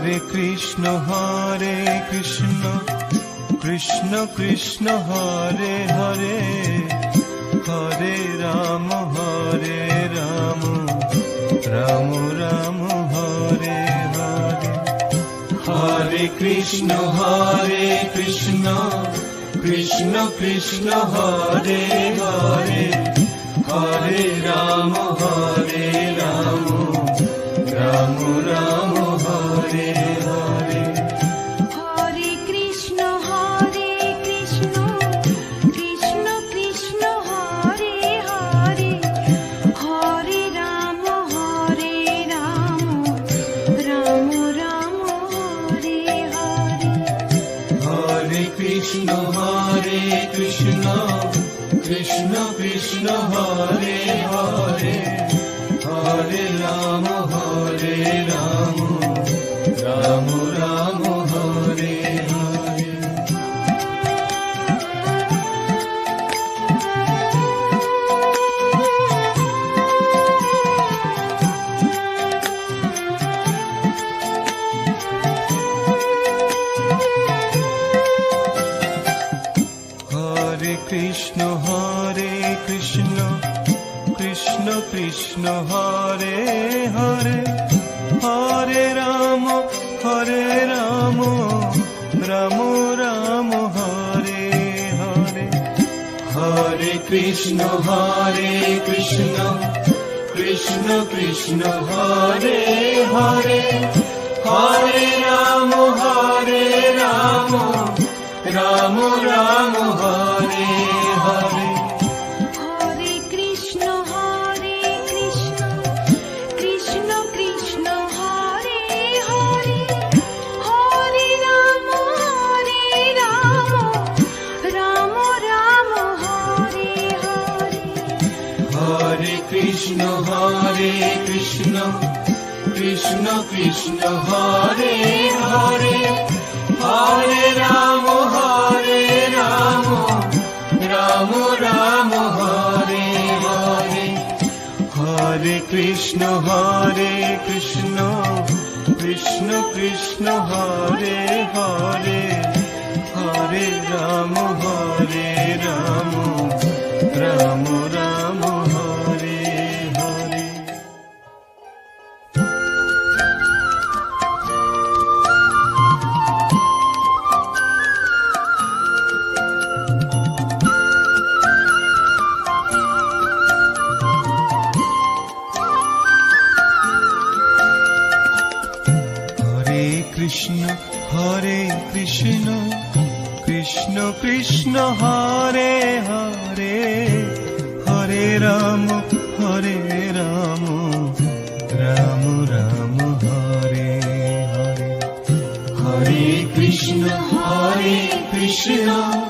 Hare Krishna Krishna Krishna Hare Hare, Hare Ram Ram Ram Hare Hare. Hare Krishna Krishna Krishna Hare Hare, Hare Ram Ram Ram Hare Hare. Hare Krishna Krishna Krishna Hare Hare, Hare Ram Ram Ram Hare Hare. Hare Krishna Krishna Krishna Hare Hare, Hare Ram Ram Ram Hare Hare. Hare Krishna Krishna Krishna Hare Hare, Hare Ram Ram Ram Hare Hare. Hare Krishna Krishna Krishna Hare Hare, Hare Ram Ram Ram Hare Hare. Hare Krishna Krishna Krishna Hare Hare, Hare Ram Ram Ram Hare Hare. Hare Krishna Krishna Krishna Hare Hare, Hare Ram Ram Ram Hare Hare. Hare Krishna Krishna Krishna Hare Hare, Hare Ram Ram Ram Hare Hare. Hare Krishna Krishna Krishna Hare Hare, Hare Ram Ram Ram Hare Hare. Hare Krishna